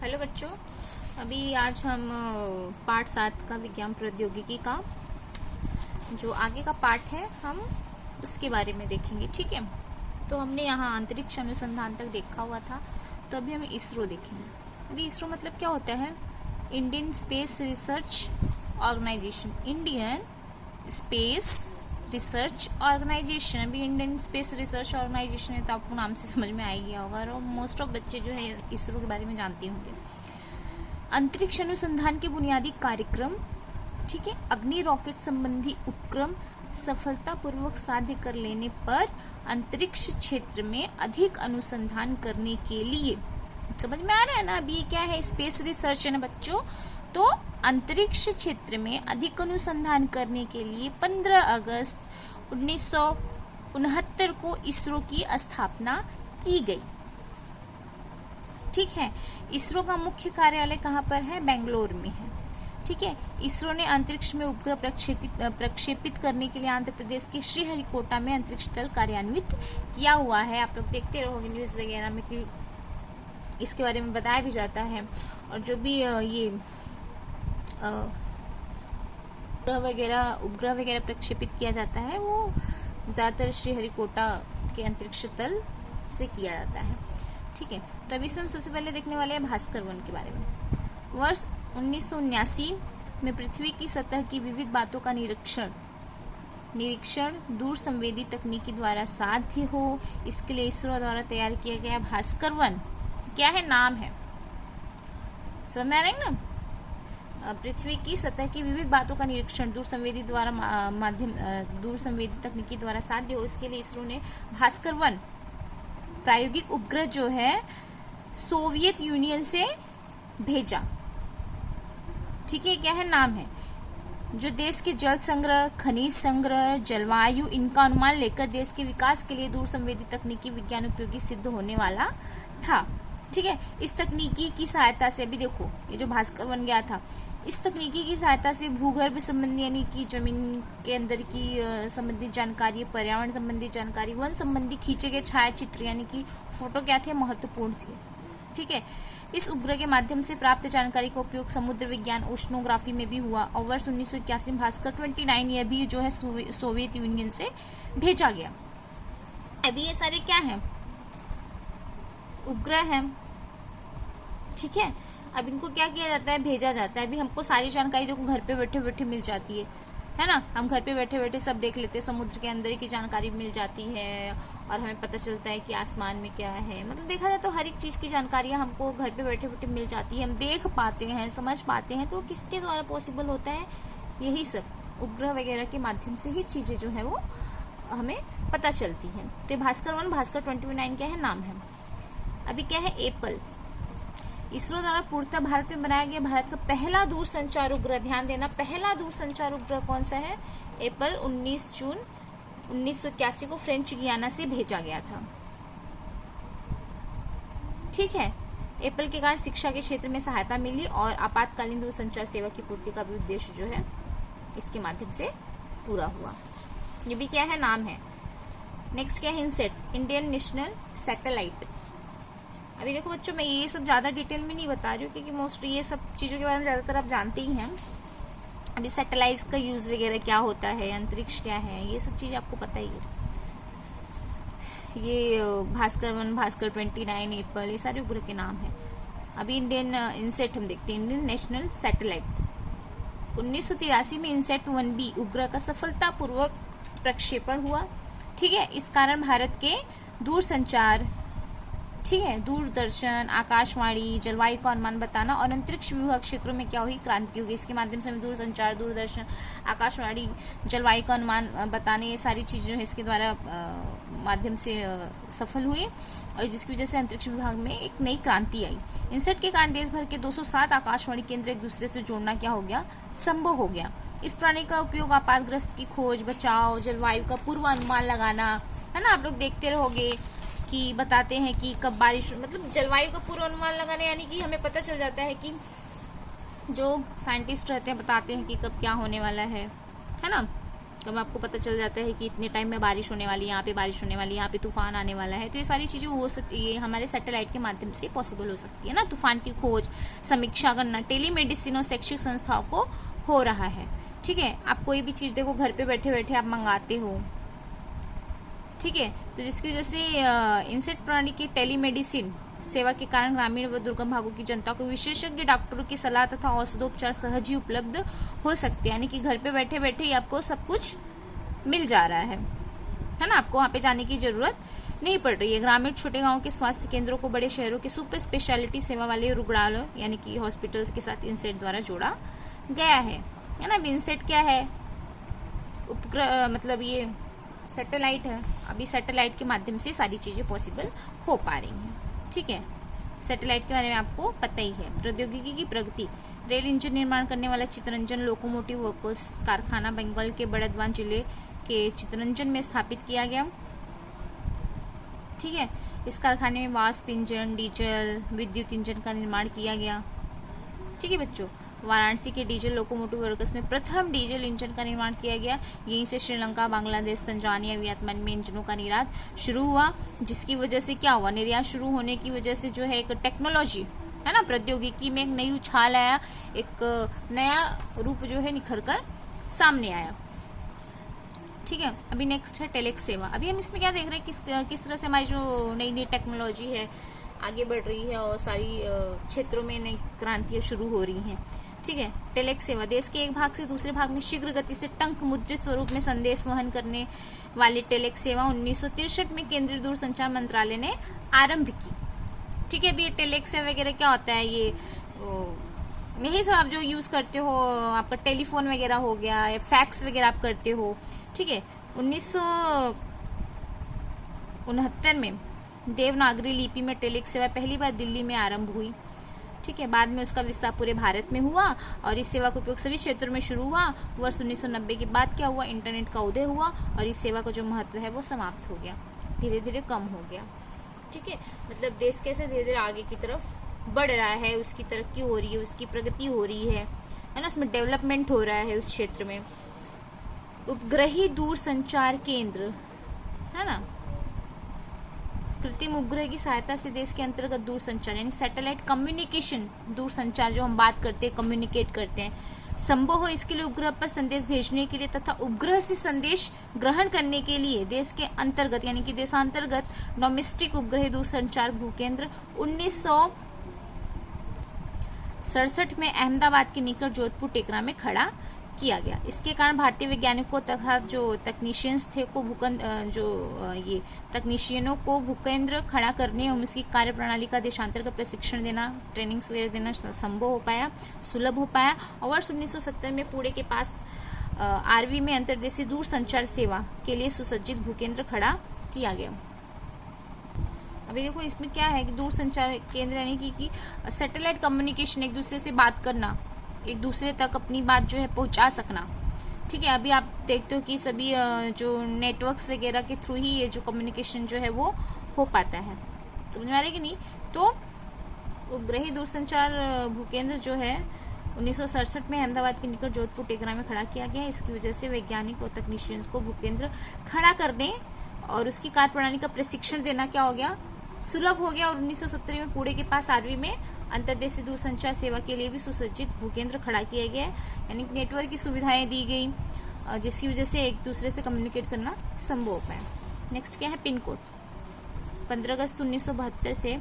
Hello बच्चों, अभी आज हम पार्ट 7 का विज्ञान प्रौद्योगिकी का जो आगे का पार्ट है हम उसके बारे में देखेंगे। ठीक है, तो हमने यहाँ अंतरिक्ष अनुसंधान तक देखा हुआ था, तो अभी हमें इसरो देखेंगे। अभी इसरो मतलब क्या होता है? Indian space research organisation. Indian space research organisation. अभी इंडियन स्पेस रिसर्च ऑर्गेनाइजेशन है तो आपको नाम से समझ में आ ही गया होगा और मोस्ट ऑफ बच्चे जो है इसरो के बारे में जानते होंगे। अंतरिक्ष अनुसंधान के बुनियादी कार्यक्रम, ठीक है, अग्नि रॉकेट संबंधी उपक्रम सफलतापूर्वक साध्य कर लेने पर अंतरिक्ष क्षेत्र में अधिक अनुसंधान करने के लिए, समझ में आ रहा है ना? अभी क्या है? स्पेस रिसर्च है ना बच्चों। तो अंतरिक्ष क्षेत्र में अधिक अनुसंधान करने के लिए 15 अगस्त 1969 को इसरो की स्थापना की गई। ठीक है, इसरो का मुख्य कार्यालय कहाँ पर है? बेंगलोर में है। ठीक है, इसरो ने अंतरिक्ष में उपग्रह प्रक्षेपित करने के लिए आंध्र प्रदेश के श्रीहरिकोटा में अंतरिक्ष दल कार्यान्वित किया हुआ है। आप लोग देखते रहोगे न्यूज वगैरह में कि इसके बारे में बताया भी जाता है। और जो भी ये उपग्रह वगैरह प्रक्षेपित किया जाता है वो ज्यादातर श्रीहरिकोटा के अंतरिक्ष तल से किया जाता है। ठीक है, तो अभी इसमें हम सबसे पहले देखने वाले हैं भास्कर 1 के बारे में। वर्ष 1979 में पृथ्वी की सतह की विविध बातों का निरीक्षण दूर संवेदी तकनीकी द्वारा साध्य हो, इसके लिए इसरो द्वारा तैयार किया गया भास्कर 1 क्या है? नाम है। समझ में आ रहा है ना? पृथ्वी की सतह की विविध बातों का निरीक्षण दूर संवेदी तकनीकी द्वारा साध्य हो, इसके लिए इसरो ने भास्कर 1 प्रायोगिक उपग्रह जो है सोवियत यूनियन से भेजा। ठीक है, क्या है? नाम है। जो देश के जल संग्रह, खनिज संग्रह, जलवायु, इनका अनुमान लेकर देश के विकास के लिए दूर संवेदी तकनीकी विज्ञान उपयोगी सिद्ध होने वाला था। ठीक है, इस तकनीकी की सहायता से, अभी देखो ये जो भास्कर 1 गया था, इस तकनीकी की सहायता से भूगर्भ संबंधी यानी कि जमीन के अंदर की संबंधित जानकारी, पर्यावरण संबंधी जानकारी, वन संबंधी खींचे गए छायाचित्र यानी कि फोटो क्या थे? महत्वपूर्ण थे। ठीक है, इस उपग्रह के माध्यम से प्राप्त जानकारी का उपयोग समुद्र विज्ञान, ओशनोग्राफी में भी हुआ। और वर्ष 1981 में भास्कर 29 यह भी जो है सोवियत यूनियन से भेजा गया। अभी ये सारे क्या है? उपग्रह है। ठीक है, अब इनको क्या किया जाता है? भेजा जाता है। अभी हमको सारी जानकारी देखो घर पे बैठे बैठे मिल जाती है ना? हम घर पे बैठे बैठे सब देख लेते हैं, समुद्र के अंदर की जानकारी मिल जाती है और हमें पता चलता है कि आसमान में क्या है। मतलब देखा जाए तो हर एक चीज की जानकारियां हमको घर पे बैठे बैठे मिल जाती है, हम देख पाते हैं, समझ पाते हैं। तो किसके द्वारा पॉसिबल होता है? यही सब उपग्रह वगैरह के माध्यम से ही चीजें जो है वो हमें पता चलती है। तो भास्कर 1 भास्कर 29 क्या है? नाम है। अभी क्या है? एपल। इसरो द्वारा पूर्णतः भारत में बनाया गया भारत का पहला दूरसंचार उपग्रह। ध्यान देना, पहला दूरसंचार उपग्रह कौन सा है? एपल 19 जून 1981 को फ्रेंच गियाना से भेजा गया था। ठीक है, एपल के कारण शिक्षा के क्षेत्र में सहायता मिली और आपातकालीन दूरसंचार सेवा की पूर्ति का भी उद्देश्य जो है इसके माध्यम से पूरा हुआ। ये भी क्या है? नाम है। नेक्स्ट क्या है? INSAT, Indian national satellite. अभी देखो बच्चों, मैं ये सब ज्यादा डिटेल में नहीं बता रही हूँ क्योंकि मोस्टली ये सब चीजों के बारे में ज्यादातर आप जानते ही हैं। अभी सैटेलाइट का यूज वगैरह क्या होता है, अंतरिक्ष क्या है, ये सब चीज आपको पता ही है। ये भास्कर 1 भास्कर 29 एपल, ये सारे उपग्रह के नाम है। अभी इंडियन इनसेट हम देखते हैं, इंडियन नेशनल सैटेलाइट। 1983 में इनसेट 1B उपग्रह का सफलतापूर्वक प्रक्षेपण हुआ। ठीक है, इस कारण भारत के दूरसंचार, ठीक है, दूरदर्शन, आकाशवाणी, जलवायु का अनुमान बताना और अंतरिक्ष विभाग क्षेत्रों में क्या हुई? क्रांति होगी। इसके माध्यम से हमें दूरसंचार, दूरदर्शन, आकाशवाणी, जलवायु का अनुमान बताने, ये सारी चीजें जो है इसके द्वारा माध्यम से सफल हुई और जिसकी वजह से अंतरिक्ष विभाग में एक नई क्रांति आई। इनसेट के कारण देश भर के 207 आकाशवाणी केंद्र एक दूसरे से जोड़ना क्या हो गया? संभव हो गया। इस प्रणाली का उपयोग आपातग्रस्त की खोज, बचाव, जलवायु का पूर्वानुमान लगाना, है ना? आप लोग देखते रहोगे कि बताते हैं कि कब बारिश, मतलब जलवायु का पूर्वानुमान लगाने यानी कि हमें पता चल जाता है कि जो साइंटिस्ट रहते हैं बताते हैं कि कब क्या होने वाला है ना? कब आपको पता चल जाता है कि इतने टाइम में बारिश होने वाली है, यहाँ पे बारिश होने वाली है, यहाँ पे तूफान आने वाला है। तो ये सारी चीजें हो सकती है, हमारे सैटेलाइट के माध्यम से पॉसिबल हो सकती है ना। तूफान की खोज, समीक्षा करना टेलीमेडिसिन और शैक्षिक संस्थाओं को हो रहा है। ठीक है, आप कोई भी चीज देखो घर पे बैठे बैठे आप मंगाते हो, ठीक है, तो जिसकी वजह से इनसेट प्रणाली की टेलीमेडिसिन सेवा के कारण ग्रामीण व दुर्गम भागों की जनता को विशेषज्ञ डॉक्टरों की सलाह तथा औषधोपचार सहज ही उपलब्ध हो सकते हैं। यानी कि घर पे बैठे बैठे ही आपको सब कुछ मिल जा रहा है ना, आपको वहां पे जाने की जरूरत नहीं पड़ रही है। ग्रामीण छोटे गांव के स्वास्थ्य केंद्रों को बड़े शहरों के सुपर स्पेशलिटी सेवा वाले रुग्णालय यानी कि हॉस्पिटल्स के साथ इनसेट द्वारा जोड़ा गया है ना। इनसेट क्या है? उपग्रह, मतलब ये सैटेलाइट है। अभी सैटेलाइट के माध्यम से सारी चीजें पॉसिबल हो पा रही हैं। ठीक है, सैटेलाइट के बारे में आपको पता ही है। प्रौद्योगिकी की प्रगति, रेल इंजन निर्माण करने वाला चितरंजन लोकोमोटिव वर्कर्स कारखाना बंगाल के बड़दवान जिले के चितरंजन में स्थापित किया गया। ठीक है, इस कारखाने में वाष्प इंजन, डीजल, विद्युत इंजन का निर्माण किया गया। ठीक है बच्चों, वाराणसी के डीजल लोकोमोटिव वर्कर्स में प्रथम डीजल इंजन का निर्माण किया गया। यहीं से श्रीलंका, बांग्लादेश, तंजानिया, वियतनाम में इंजनों का निर्यात शुरू हुआ, जिसकी वजह से क्या हुआ? निर्यात शुरू होने की वजह से जो है एक टेक्नोलॉजी है ना, प्रौद्योगिकी में एक नई उछाल आया, एक नया रूप जो है निखर कर सामने आया। ठीक है, अभी नेक्स्ट है टेलेक्स सेवा। अभी हम इसमें क्या देख रहे हैं, किस तरह से हमारी जो नई नई टेक्नोलॉजी है आगे बढ़ रही है और सारी क्षेत्रों में नई क्रांतियां शुरू हो रही हैं। ठीक है, टेलेक्स सेवा देश के एक भाग से दूसरे भाग में शीघ्र गति से टंक मुद्रित स्वरूप में संदेश वहन करने वाली टेलेक्स सेवा 1963 में केंद्रीय दूरसंचार मंत्रालय ने आरंभ की। ठीक है, अभी ये टेलेक्स सेवा वगैरह क्या होता है? ये यही सब आप जो यूज करते हो, आपका टेलीफोन वगैरह हो गया या फैक्स वगैरह आप करते हो। ठीक है, 1969 में देवनागरी लिपि में टेलेक्स सेवा पहली बार दिल्ली में आरंभ हुई। ठीक है, बाद में उसका विस्तार पूरे भारत में हुआ और इस सेवा का उपयोग सभी क्षेत्रों में शुरू हुआ। वर्ष 1990 के बाद क्या हुआ? इंटरनेट का उदय हुआ और इस सेवा का जो महत्व है वो समाप्त हो गया, धीरे धीरे कम हो गया। ठीक है, मतलब देश कैसे धीरे धीरे आगे की तरफ बढ़ रहा है, उसकी तरक्की हो रही है, उसकी प्रगति हो रही है ना, उसमें डेवलपमेंट हो रहा है उस क्षेत्र में। उपग्रही दूरसंचार केंद्र है ना, कृत्रिम उपग्रह की सहायता से देश के अंतर्गत दूरसंचार यानी सैटेलाइट कम्युनिकेशन, दूरसंचार जो हम बात करते हैं, कम्युनिकेट करते हैं, संभव हो इसके लिए उपग्रह पर संदेश भेजने के लिए तथा उपग्रह से संदेश ग्रहण करने के लिए देश के अंतर्गत यानी कि देशांतर्गत डोमेस्टिक उपग्रह दूरसंचार भूकेंद्र 1967 में अहमदाबाद के निकट जोधपुर टेकरा में खड़ा किया गया। इसके कारण भारतीय वैज्ञानिकों तथा जो तकनीशियंस थे को ये तकनीशियनों को भूकेंद्र खड़ा करने और उसकी कार्य प्रणाली का देशांतर का प्रशिक्षण देना, ट्रेनिंग्स वगैरह देना संभव हो पाया, सुलभ हो पाया। और वर्ष 1970 में पुणे के पास आरवी में अंतर्देशीय दूरसंचार सेवा के लिए सुसज्जित भूकेंद्र खड़ा किया गया। अभी देखो इसमें क्या है कि दूरसंचार केंद्र यानी कि सैटेलाइट कम्युनिकेशन, एक दूसरे से बात करना, एक दूसरे तक अपनी बात जो है पहुंचा सकना। ठीक है, अभी आप देखते हो कि सभी जो नेटवर्क्स वगैरह के थ्रू ही ये जो कम्युनिकेशन जो है वो हो पाता है। समझ में आ रही कि नहीं? तो उपग्रही दूरसंचार भूकेंद्र जो है 1967 में अहमदाबाद के निकट जोधपुर टेकरा में खड़ा किया गया। इसकी वजह से वैज्ञानिक और तकनीशियंस को भूकेंद्र खड़ा करने और उसकी कार्य प्रणाली का प्रशिक्षण देना क्या हो गया? सुलभ हो गया। और 1970 में पुणे के पास आरवी में अंतर्देशीय दूरसंचार सेवा के लिए भी सुसज्जित भूकेंद्र खड़ा किया गया, यानी नेटवर्क की सुविधाएं दी गई जिसकी वजह से एक दूसरे से कम्युनिकेट करना संभव हो पाया। नेक्स्ट क्या है? Pin code. 15 अगस्त 1972 से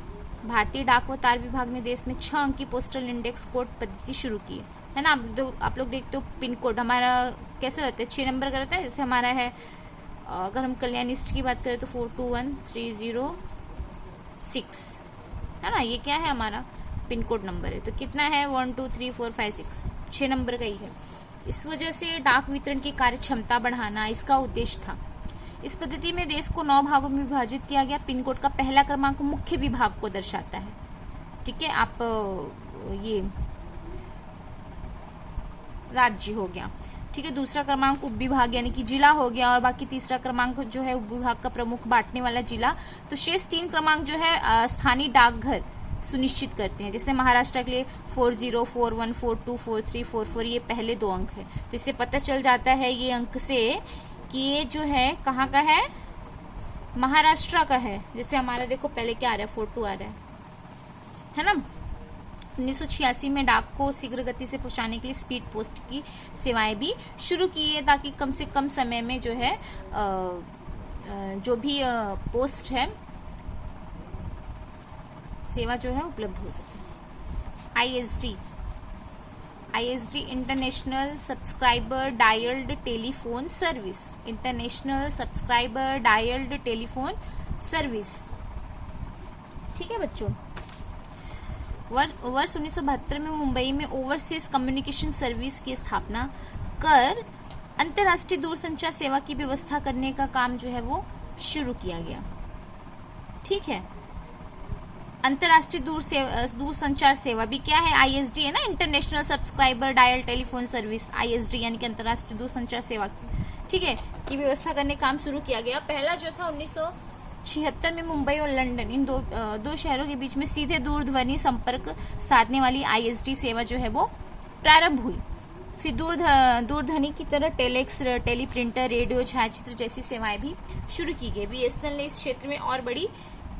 भारतीय डाक व तार विभाग ने देश में 6 अंकी पोस्टल इंडेक्स कोड पद्धति शुरू की है ना। आप लोग देखते हो पिन कोड हमारा कैसे रहता है? 6 नंबर का रहता है। जैसे हमारा है, अगर हम कल्याणिस्ट की बात करें तो 421306 है ना, ये क्या है? हमारा पिन कोड नंबर है। तो कितना है? 1 2 3 4 5 6, 6 नंबर का ही है। इस वजह से डाक वितरण की कार्य क्षमता बढ़ाना इसका उद्देश्य था। इस पद्धति में देश को 9 भागों में विभाजित किया गया। पिन कोड का पहला क्रमांक मुख्य विभाग को दर्शाता है। ठीक है, आप ये राज्य हो गया। ठीक है, दूसरा क्रमांक उप विभाग यानी कि जिला हो गया और बाकी तीसरा क्रमांक जो है उप विभाग का प्रमुख बांटने वाला जिला। तो शेष 3 क्रमांक जो है स्थानीय डाकघर सुनिश्चित करते हैं। जैसे महाराष्ट्र के लिए 40, 41, 42, 43, 44 ये पहले 2 अंक है, तो इससे पता चल जाता है ये अंक से कि ये जो है कहाँ का है, महाराष्ट्र का है। जैसे हमारा देखो पहले क्या आ रहा है, 42 आ रहा है ना। 1986 में डाक को शीघ्र गति से पहुंचाने के लिए स्पीड पोस्ट की सेवाएं भी शुरू की है, ताकि कम से कम समय में जो है जो भी पोस्ट है सेवा जो है उपलब्ध हो सके। ISD international subscriber dialled telephone service, international subscriber dialled telephone service. ठीक है बच्चों, वर्ष 1972 में मुंबई में ओवरसीज कम्युनिकेशन सर्विस की स्थापना कर अंतर्राष्ट्रीय दूरसंचार सेवा की व्यवस्था करने का काम जो है वो शुरू किया गया। ठीक है, अंतर्राष्ट्रीय दूरसंचार सेवा भी क्या है, ISD है ना, international subscriber dial telephone service, ISD यानी कि अंतर्राष्ट्रीय दूरसंचार सेवा, ठीक है, की व्यवस्था करने का काम शुरू किया गया। पहला जो था 1976 में मुंबई और लंदन इन दो शहरों के बीच में सीधे दूरध्वनि संपर्क साधने वाली ISD सेवा जो है वो प्रारंभ हुई। फिर दूरध्वनि की तरह टेलेक्स, टेलीप्रिंटर, रेडियो, छायाचित्र जैसी सेवाएं भी शुरू की गई। BSNL ने इस क्षेत्र में और बड़ी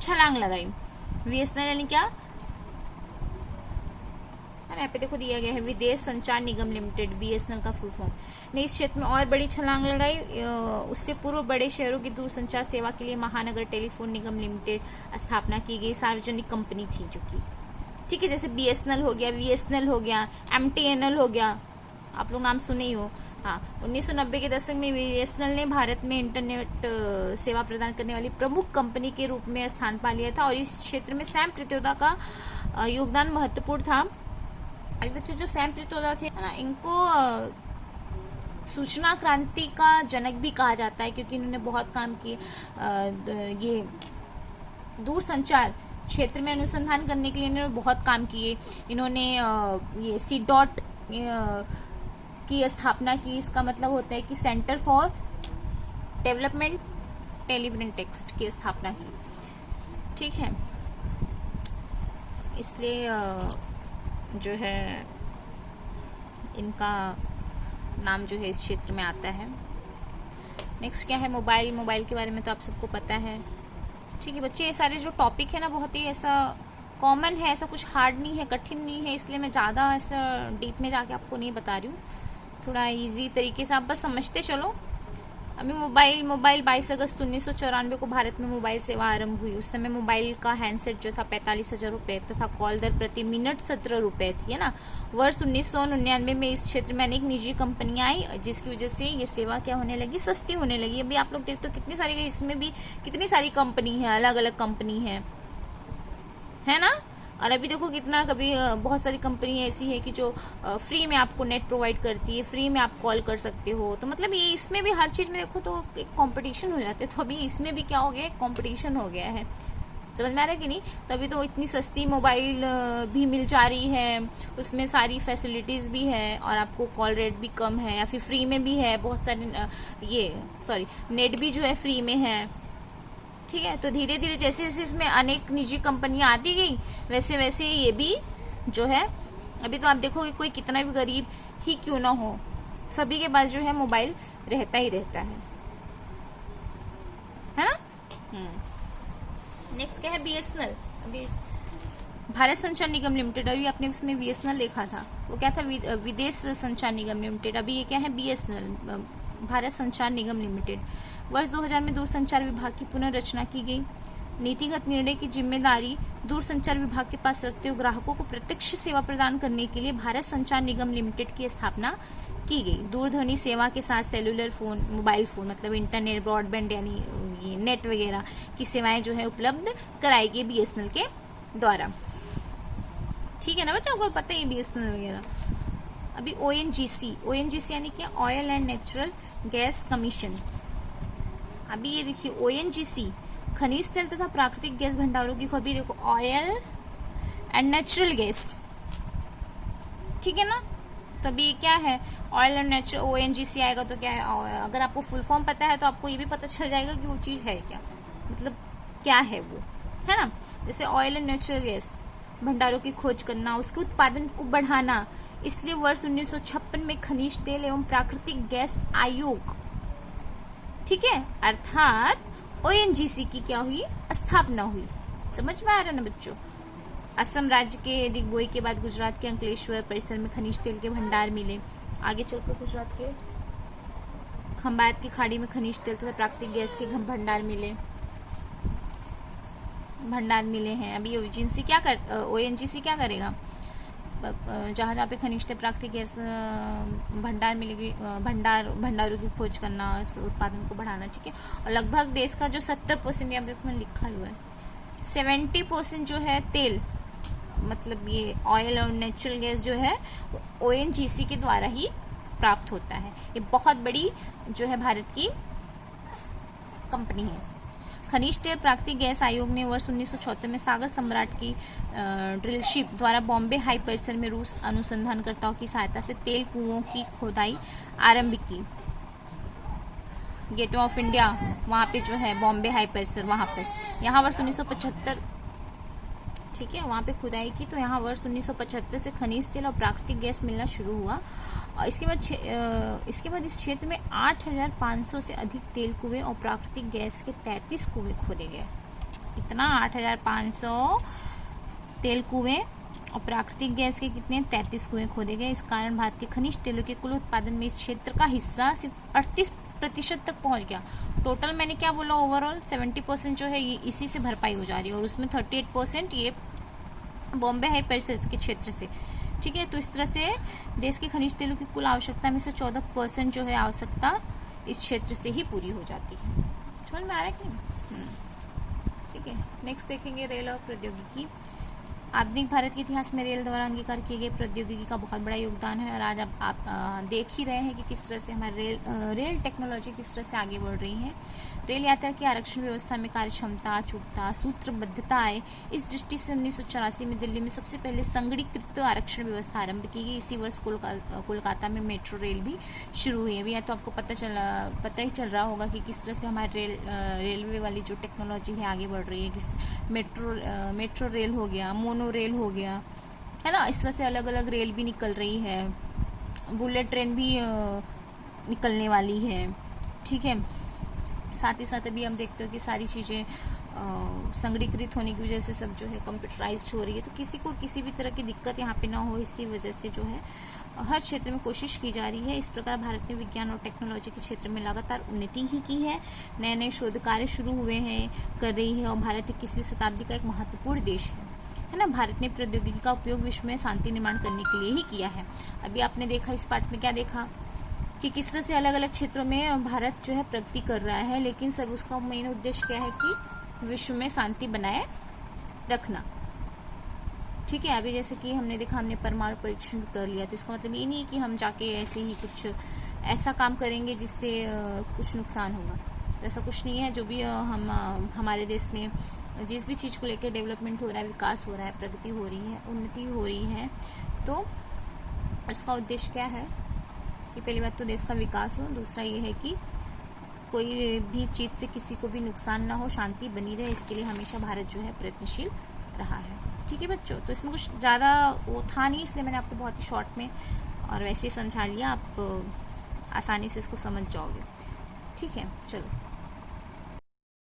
छलांग लगाई। BSNL यानी क्या है, यहाँ पे देखो दिया गया है, विदेश संचार निगम लिमिटेड, BSNL का फुल फॉर्म, ने इस क्षेत्र में और बड़ी छलांग लगाई। उससे पूर्व बड़े शहरों की दूरसंचार सेवा के लिए महानगर टेलीफोन निगम लिमिटेड स्थापना की गई सार्वजनिक कंपनी थी जो कि, ठीक है, जैसे BSNL हो गया, VSNL हो गया, MTNL हो गया, आप लोग नाम सुने ही हो। हाँ, 1990 के दशक में BSNL ने भारत में इंटरनेट सेवा प्रदान करने वाली प्रमुख कंपनी के रूप में स्थान पा लिया था और इस क्षेत्र में सैम प्रीतोदा का योगदान महत्वपूर्ण था। अभी बच्चों जो सैम प्रीतोदा थे ना, इनको सूचना क्रांति का जनक भी कहा जाता है, क्योंकि इन्होंने बहुत काम किए ये दूरसंचार क्षेत्र में अनुसंधान करने के लिए इन्होंने बहुत काम किए। इन्होंने ये C.DOT की स्थापना की। इसका मतलब होता है कि centre for development television text की स्थापना की। ठीक है, इसलिए जो है इनका नाम जो है इस क्षेत्र में आता है। नेक्स्ट क्या है, मोबाइल के बारे में तो आप सबको पता है। ठीक है बच्चे, ये सारे जो टॉपिक है ना बहुत ही ऐसा कॉमन है, ऐसा कुछ हार्ड नहीं है, कठिन नहीं है, इसलिए मैं ज़्यादा ऐसा डीप में जाके आपको नहीं बता रही हूँ। थोड़ा इजी तरीके से आप बस समझते चलो। अभी मोबाइल 22 अगस्त 1994 को भारत में मोबाइल सेवा आरंभ हुई। उस समय मोबाइल का हैंडसेट जो था 45,000 रुपए तथा कॉल दर प्रति मिनट 17 रुपए थी, है ना। वर्ष 1999 में इस क्षेत्र में अनेक निजी कंपनियां आई, जिसकी वजह से ये सेवा क्या होने लगी, सस्ती होने लगी। अभी आप लोग देखते हो कितनी सारी, इसमें भी कितनी सारी कंपनी है, अलग अलग कंपनी है ना। और अभी देखो कितना, कभी बहुत सारी कंपनी ऐसी है कि जो फ्री में आपको नेट प्रोवाइड करती है, फ्री में आप कॉल कर सकते हो। तो मतलब ये इसमें भी हर चीज में देखो तो एक कंपटीशन हो जाते हैं। तो अभी इसमें भी क्या हो गया, कंपटीशन हो गया है, समझ में आ रहा है कि नहीं। तभी तो इतनी सस्ती मोबाइल भी मिल जा रही है, उसमें सारी फैसिलिटीज भी है और आपको कॉल रेट भी कम है, या फिर फ्री में भी है, बहुत सारी नेट भी जो है फ्री में है। ठीक है, तो धीरे धीरे जैसे जैसे इसमें अनेक निजी कंपनियां आती गई, वैसे वैसे ये भी जो है, अभी तो आप देखोगे कोई कितना भी गरीब ही क्यों ना हो, सभी के पास जो है मोबाइल रहता ही रहता है ना। नेक्स्ट क्या है, BSNL। अभी भारत संचार निगम लिमिटेड, अभी आपने उसमें BSNL देखा था, वो क्या था, विदेश संचार निगम लिमिटेड। अभी ये क्या है, BSNL, भारत संचार निगम लिमिटेड। वर्ष 2000 में दूरसंचार विभाग की पुनर्रचना की गई। नीतिगत निर्णय की जिम्मेदारी दूरसंचार विभाग के पास रखते हुए ग्राहकों को प्रत्यक्ष सेवा प्रदान करने के लिए भारत संचार निगम लिमिटेड की स्थापना की गई। दूरध्वनि सेवा के साथ सेलुलर फोन, मोबाइल फोन मतलब इंटरनेट, ब्रॉडबैंड यानी ये नेट वगैरह की सेवाएं जो है उपलब्ध कराएगी BSNL के द्वारा। ठीक है ना बच्चों, को पता है BSNL वगैरह। अभी ONGC यानी क्या, oil and natural gas commission. अभी ये देखिए ONGC खनिज तेल तथा प्राकृतिक गैस भंडारों की खोज। देखो ऑयल एंड नेचुरल गैस, ठीक है ना। तो अभी क्या है, ऑयल एंड नेचुरल, ONGC आएगा तो क्या है, अगर आपको फुल फॉर्म पता है तो आपको ये भी पता चल जाएगा कि वो चीज है क्या, मतलब क्या है वो, है ना। जैसे ऑयल एंड नेचुरल गैस भंडारों की खोज करना, उसके उत्पादन को बढ़ाना। इसलिए वर्ष 1956 में खनिज तेल एवं प्राकृतिक गैस आयोग, ठीक है, अर्थात ओएनजीसी की क्या हुई, स्थापना हुई। समझ में आ रहा है ना बच्चों। असम राज्य के दिग्बोई के बाद गुजरात के अंकलेश्वर परिसर में खनिज तेल के भंडार मिले। आगे चलकर गुजरात के खंबात की खाड़ी में खनिज तेल तथा प्राकृतिक गैस के भंडार मिले हैं। अभी ओएनजीसी क्या करेगा, जहां जहां पे खनिज तेल प्राकृतिक गैस भंडार मिलेगी, भंडारों की खोज करना, उत्पादन को बढ़ाना, ठीक है। और लगभग देश का जो 70% यहाँ पे मैंने लिखा हुआ है, 70% जो है तेल, मतलब ये ऑयल और नेचुरल गैस जो है ओएनजीसी के द्वारा ही प्राप्त होता है। ये बहुत बड़ी जो है भारत की कंपनी है। खनिज तेल प्राकृतिक गैस आयोग ने वर्ष 1974 में सागर सम्राट की ड्रिल शिप द्वारा बॉम्बे हाई परिसर में रूस अनुसंधानकर्ताओं की सहायता से तेल कुओं की खोदाई आरंभ की। गेटवे ऑफ इंडिया वहां पे जो है बॉम्बे हाई परिसर, वहां पे यहाँ वर्ष 1975, ठीक है, वहां पे खुदाई की। तो यहाँ वर्ष 1975 से खनिज तेल और प्राकृतिक गैस मिलना शुरू हुआ। और इसके बाद इस क्षेत्र में 8,500 से अधिक तेल कुएं और प्राकृतिक गैस के 33 कुएं खोदे गए। कितना, 8,500 तेल कुएं और प्राकृतिक गैस के कितने, 33 कुएं खोदे गए। इस कारण भारत के खनिज तेलों के कुल उत्पादन में इस क्षेत्र का हिस्सा सिर्फ 38% तक पहुंच गया। टोटल मैंने क्या बोला, ओवरऑल 70% जो है ये इसी से भरपाई हो जा रही है, और उसमें 38% ये बॉम्बे हाई परिसर के क्षेत्र से, ठीक है। तो इस तरह से देश के खनिज तेलों की कुल आवश्यकता में से 14% जो है आवश्यकता इस क्षेत्र से ही पूरी हो जाती है। समझ में आ रहा है कि, ठीक है। नेक्स्ट देखेंगे रेल और प्रौद्योगिकी। आधुनिक भारत के इतिहास में रेल द्वारा अंगीकार किए गए प्रौद्योगिकी का बहुत बड़ा योगदान है। और आज आप देख ही रहे हैं कि किस तरह से हमारे रेल टेक्नोलॉजी किस तरह से आगे बढ़ रही है। रेल यात्रा की आरक्षण व्यवस्था में कार्यक्षमता, अचूकता, सूत्रबद्धता आए। इस दृष्टि से 1984 में दिल्ली में सबसे पहले संगणीकृत आरक्षण व्यवस्था आरंभ की गई। इसी वर्ष कोलकाता में मेट्रो रेल भी शुरू हुई है। अभी तो आपको पता ही चल रहा होगा कि किस तरह से हमारे रेलवे वाली जो टेक्नोलॉजी है आगे बढ़ रही है। किस मेट्रो रेल हो गया, मोनो रेल हो गया, है ना। इस तरह से अलग अलग रेल भी निकल रही है। बुलेट ट्रेन भी निकलने वाली है, ठीक है। साथ ही साथ अभी हम देखते हो कि सारी चीज़ें संगणीकृत होने की वजह से सब जो है कंप्यूटराइज्ड हो रही है। तो किसी को किसी भी तरह की दिक्कत यहाँ पे ना हो, इसकी वजह से जो है हर क्षेत्र में कोशिश की जा रही है। इस प्रकार भारत ने विज्ञान और टेक्नोलॉजी के क्षेत्र में लगातार उन्नति ही की है। नए नए शोध कार्य शुरू हुए हैं, कर रही है। और भारत 21वीं शताब्दी का एक महत्वपूर्ण देश है ना। भारत ने प्रौद्योगिकी का उपयोग विश्व में शांति निर्माण करने के लिए ही किया है। अभी आपने देखा, इस पार्ट में क्या देखा कि किस तरह से अलग अलग क्षेत्रों में भारत जो है प्रगति कर रहा है, लेकिन सब उसका मेन उद्देश्य क्या है कि विश्व में शांति बनाए रखना, ठीक है। अभी जैसे कि हमने देखा, हमने परमाणु परीक्षण कर लिया, तो इसका मतलब ये नहीं कि हम जाके ऐसे ही कुछ ऐसा काम करेंगे जिससे कुछ नुकसान होगा। तो ऐसा कुछ नहीं है। जो भी हमारे देश में जिस भी चीज़ को लेकर डेवलपमेंट हो रहा है, विकास हो रहा है, प्रगति हो रही है, उन्नति हो रही है, तो इसका उद्देश्य क्या है कि पहली बात तो देश का विकास हो, दूसरा ये है कि कोई भी चीज़ से किसी को भी नुकसान ना हो, शांति बनी रहे। इसके लिए हमेशा भारत जो है प्रयत्नशील रहा है, ठीक है बच्चों। तो इसमें कुछ ज़्यादा वो था नहीं, इसलिए मैंने आपको बहुत ही शॉर्ट में और वैसे ही समझा लिया। आप आसानी से इसको समझ जाओगे, ठीक है। चलो।